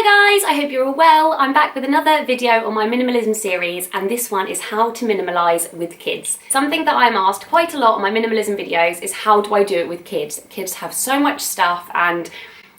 Hi guys, I hope you're all well. I'm back with another video on my minimalism series, and this one is how to minimalize with kids. Something that I'm asked quite a lot on my minimalism videos is how do I do it with kids? Kids have so much stuff and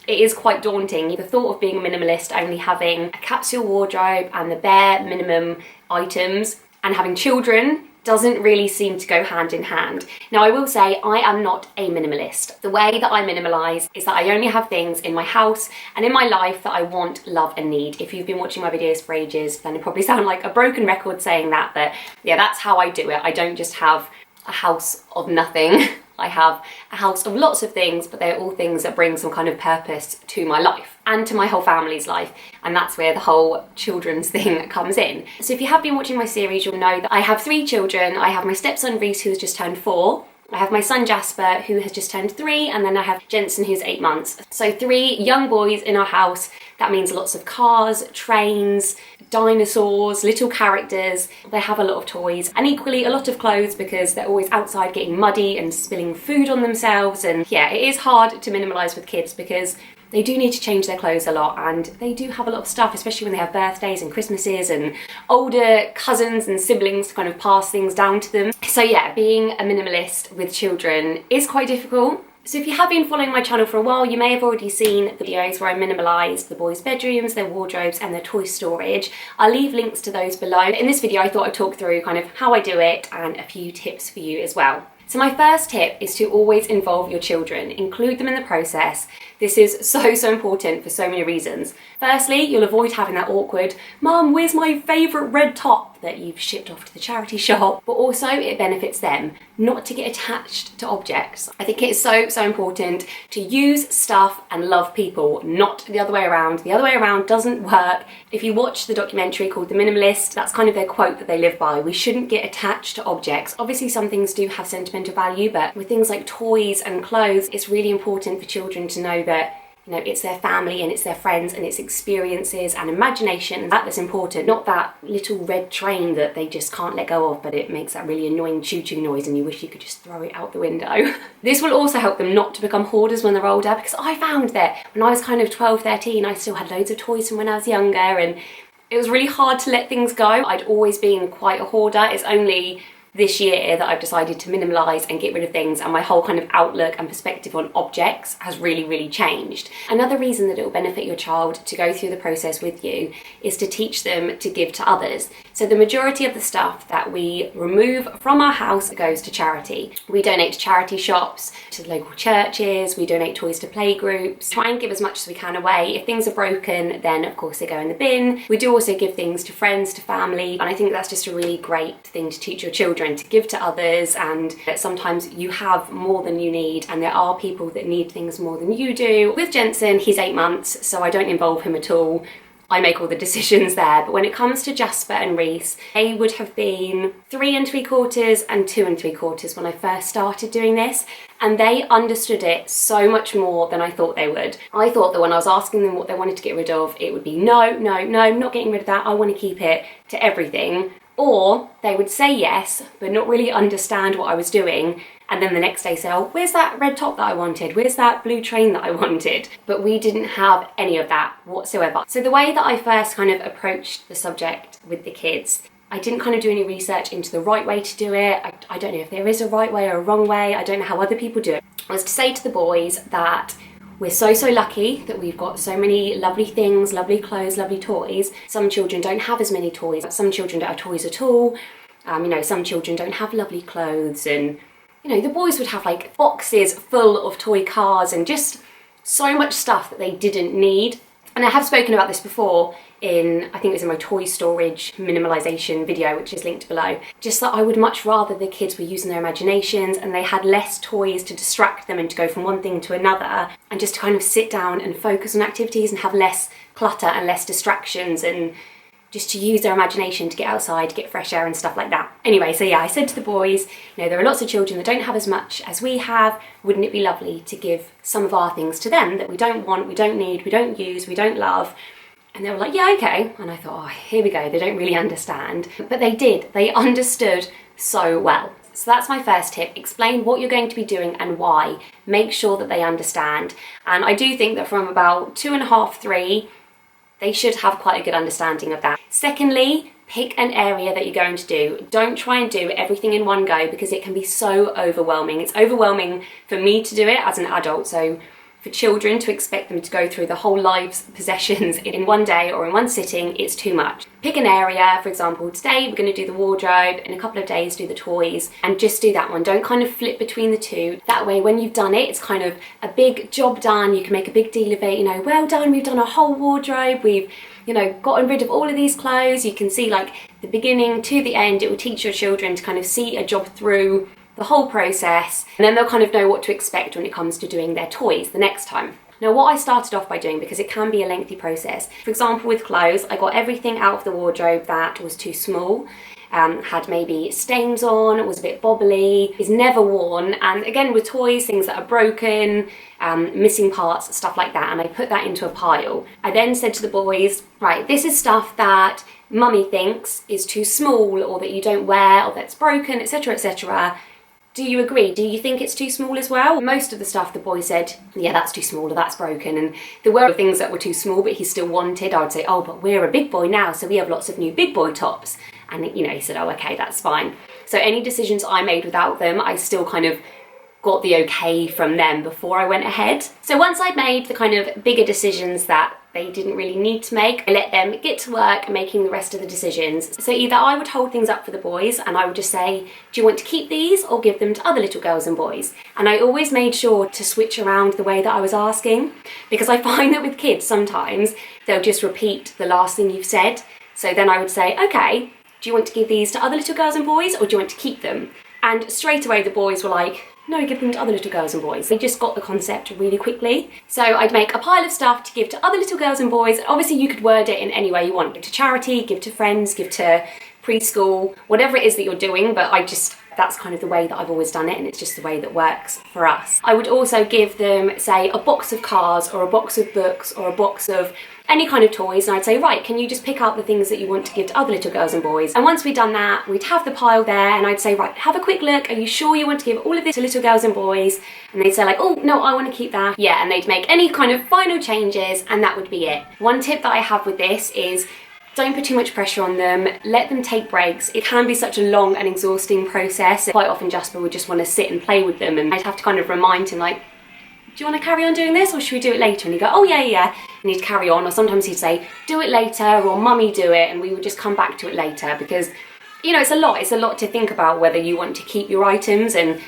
it is quite daunting. The thought of being a minimalist, only having a capsule wardrobe and the bare minimum items, and having children doesn't really seem to go hand in hand. Now I will say I am not a minimalist. The way that I minimalize is that I only have things in my house and in my life that I want, love and need. If you've been watching my videos for ages, then it probably sound like a broken record saying that, but yeah, that's how I do it. I don't just have a house of nothing. I have a house of lots of things, but they're all things that bring some kind of purpose to my life and to my whole family's life. And that's where the whole children's thing comes in. So if you have been watching my series, you'll know that I have 3 children. I have my stepson Reese, who has just turned 4. I have my son Jasper, who has just turned 3, and then I have Jensen, who's 8 months. So 3 young boys in our house. That means lots of cars, trains, dinosaurs, little characters. They have a lot of toys and equally a lot of clothes because they're always outside getting muddy and spilling food on themselves. And yeah, it is hard to minimalize with kids because they do need to change their clothes a lot and they do have a lot of stuff, especially when they have birthdays and Christmases and older cousins and siblings to kind of pass things down to them. So yeah, being a minimalist with children is quite difficult. So if you have been following my channel for a while, you may have already seen videos where I minimalise the boys' bedrooms, their wardrobes and their toy storage. I'll leave links to those below. In this video I thought I'd talk through kind of how I do it and a few tips for you as well. So my first tip is to always involve your children, include them in the process. This is so important for so many reasons. Firstly, you'll avoid having that awkward, "Mum, where's my favourite red top?" that you've shipped off to the charity shop. But also it benefits them not to get attached to objects. I think it is so important to use stuff and love people, not the other way around. The other way around doesn't work. If you watch the documentary called The Minimalist, that's kind of their quote that they live by. We shouldn't get attached to objects. Obviously some things do have sentimental value, but with things like toys and clothes, it's really important for children to know that it's their family and it's their friends and it's experiences and imagination. That's important, not that little red train that they just can't let go of, but it makes that really annoying choo-choo noise and you wish you could just throw it out the window. This will also help them not to become hoarders when they're older, because I found that when I was kind of 12, 13, I still had loads of toys from when I was younger and it was really hard to let things go. I'd always been quite a hoarder. It's only this year that I've decided to minimalise and get rid of things, and my whole kind of outlook and perspective on objects has really changed. Another reason that it will benefit your child to go through the process with you is to teach them to give to others. So the majority of the stuff that we remove from our house goes to charity. We donate to charity shops, to local churches, we donate toys to playgroups, try and give as much as we can away. If things are broken, then of course they go in the bin. We do also give things to friends, to family, and I think that's just a really great thing to teach your children, to give to others, and that sometimes you have more than you need and there are people that need things more than you do. With Jensen, he's 8 months, so I don't involve him at all. I make all the decisions there. But when it comes to Jasper and Reese, they would have been 3 3/4 and 2 3/4 when I first started doing this, and they understood it so much more than I thought they would. I thought that when I was asking them what they wanted to get rid of, it would be no, I'm not getting rid of that, I want to keep it, to everything. Or they would say yes, but not really understand what I was doing, and then the next day say, "Oh, where's that red top that I wanted? Where's that blue train that I wanted?" But we didn't have any of that whatsoever. So the way that I first kind of approached the subject with the kids, I didn't kind of do any research into the right way to do it. I don't know if there is a right way or a wrong way. I don't know how other people do it. I was to say to the boys that we're so lucky that we've got so many lovely things, lovely clothes, lovely toys. Some children don't have as many toys. Some children don't have toys at all. Some children don't have lovely clothes, and the boys would have like boxes full of toy cars and just so much stuff that they didn't need. And I have spoken about this before in, I think it was in my toy storage minimalisation video, which is linked below. Just that I would much rather the kids were using their imaginations and they had less toys to distract them and to go from one thing to another, and just to kind of sit down and focus on activities and have less clutter and less distractions, and just to use their imagination to get outside, to get fresh air and stuff like that. Anyway, so yeah, I said to the boys, there are lots of children that don't have as much as we have. Wouldn't it be lovely to give some of our things to them that we don't want, we don't need, we don't use, we don't love? And they were like, yeah, okay. And I thought, oh, here we go, they don't really understand. But they did, they understood so well. So that's my first tip. Explain what you're going to be doing and why. Make sure that they understand. And I do think that from about 2.5, 3, they should have quite a good understanding of that. Secondly, pick an area that you're going to do. Don't try and do everything in one go because it can be so overwhelming. It's overwhelming for me to do it as an adult, so for children to expect them to go through the whole life's possessions in one day or in one sitting, it's too much. Pick an area, for example, today we're going to do the wardrobe, in a couple of days do the toys, and just do that one. Don't kind of flip between the two. That way when you've done it, it's kind of a big job done. You can make a big deal of it, you know, well done, we've done a whole wardrobe, we've, you know, gotten rid of all of these clothes. You can see like the beginning to the end. It will teach your children to kind of see a job through the whole process, and then they'll kind of know what to expect when it comes to doing their toys the next time. Now, what I started off by doing, because it can be a lengthy process, for example with clothes, I got everything out of the wardrobe that was too small, had maybe stains on, was a bit bobbly, is never worn, and again with toys, things that are broken, missing parts, stuff like that, and I put that into a pile. I then said to the boys, right, this is stuff that mummy thinks is too small, or that you don't wear, or that's broken, etc, etc. Do you agree? Do you think it's too small as well? Most of the stuff the boy said, yeah, that's too small or that's broken. And there were things that were too small, but he still wanted. I would say, oh, but we're a big boy now, so we have lots of new big boy tops. And, you know, he said, oh, okay, that's fine. So any decisions I made without them, I still kind of got the okay from them before I went ahead. So once I'd made the kind of bigger decisions that they didn't really need to make, I let them get to work making the rest of the decisions. So either I would hold things up for the boys and I would just say, do you want to keep these or give them to other little girls and boys? And I always made sure to switch around the way that I was asking, because I find that with kids sometimes they'll just repeat the last thing you've said. So then I would say, okay, do you want to give these to other little girls and boys or do you want to keep them? And straight away the boys were like, no, give them to other little girls and boys. They just got the concept really quickly. So I'd make a pile of stuff to give to other little girls and boys. Obviously you could word it in any way you want. Give to charity, give to friends, give to preschool, whatever it is that you're doing, but that's kind of the way that I've always done it, and it's just the way that works for us. I would also give them, say, a box of cars or a box of books or a box of any kind of toys, and I'd say, right, can you just pick out the things that you want to give to other little girls and boys? And once we'd done that, we'd have the pile there, and I'd say, right, have a quick look. Are you sure you want to give all of this to little girls and boys? And they'd say like, oh, no, I want to keep that. Yeah, and they'd make any kind of final changes, and that would be it. One tip that I have with this is don't put too much pressure on them, let them take breaks. It can be such a long and exhausting process. Quite often Jasper would just want to sit and play with them, and I'd have to kind of remind him like, do you want to carry on doing this or should we do it later? And he'd go, oh yeah, yeah, and he'd carry on. Or sometimes he'd say, do it later, or mummy do it, and we would just come back to it later, because, you know, it's a lot to think about whether you want to keep your items, and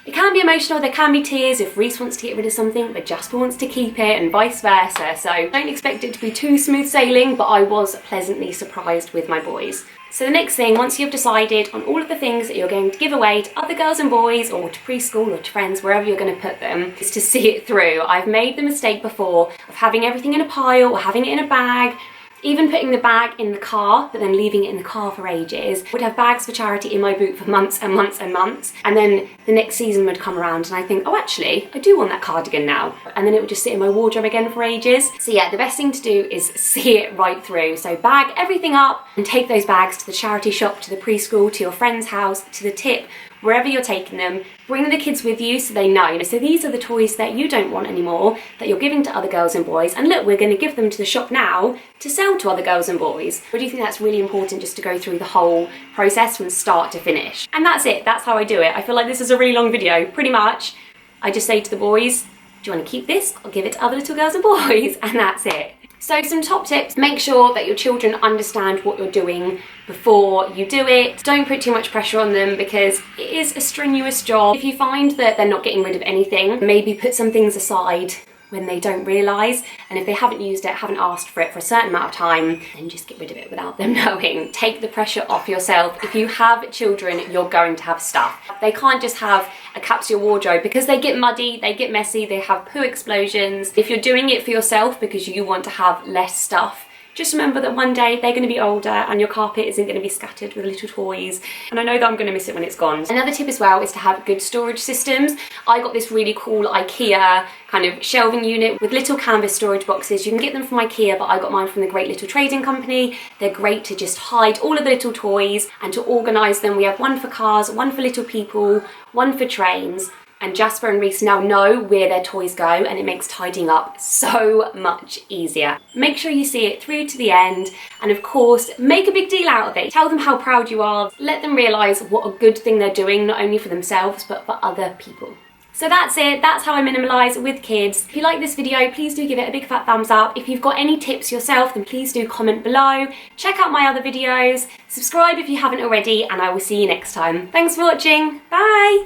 it can be emotional, there can be tears if Reese wants to get rid of something but Jasper wants to keep it, and vice versa. So don't expect it to be too smooth sailing, but I was pleasantly surprised with my boys. So the next thing, once you've decided on all of the things that you're going to give away to other girls and boys, or to preschool or to friends, wherever you're going to put them, is to see it through. I've made the mistake before of having everything in a pile or having it in a bag, even putting the bag in the car, but then leaving it in the car for ages. I would have bags for charity in my boot for months and months and months, and then the next season would come around and I think, oh actually, I do want that cardigan now. And then it would just sit in my wardrobe again for ages. So yeah, the best thing to do is see it right through. So bag everything up and take those bags to the charity shop, to the preschool, to your friend's house, to the tip, wherever you're taking them. Bring the kids with you so they know. So these are the toys that you don't want anymore, that you're giving to other girls and boys, and look, we're going to give them to the shop now to sell to other girls and boys. I do think that's really important, just to go through the whole process from start to finish. And that's it, that's how I do it. I feel like this is a really long video. Pretty much I just say to the boys, do you want to keep this or give it to other little girls and boys? And that's it. So some top tips: make sure that your children understand what you're doing before you do it. Don't put too much pressure on them, because it is a strenuous job. If you find that they're not getting rid of anything, maybe put some things aside when they don't realise, and if they haven't used it, haven't asked for it for a certain amount of time, then just get rid of it without them knowing. Take the pressure off yourself. If you have children, you're going to have stuff. They can't just have a capsule wardrobe, because they get muddy, they get messy, they have poo explosions. If you're doing it for yourself because you want to have less stuff, just remember that one day they're going to be older and your carpet isn't going to be scattered with little toys, and I know that I'm going to miss it when it's gone. Another tip as well is to have good storage systems. I got this really cool IKEA kind of shelving unit with little canvas storage boxes. You can get them from IKEA, but I got mine from the Great Little Trading Company. They're great to just hide all of the little toys and to organise them. We have one for cars, one for little people, one for trains. And Jasper and Reese now know where their toys go, and it makes tidying up so much easier. Make sure you see it through to the end, and of course, make a big deal out of it. Tell them how proud you are. Let them realise what a good thing they're doing, not only for themselves, but for other people. So that's it, that's how I minimalise with kids. If you like this video, please do give it a big fat thumbs up. If you've got any tips yourself, then please do comment below. Check out my other videos, subscribe if you haven't already, and I will see you next time. Thanks for watching, bye!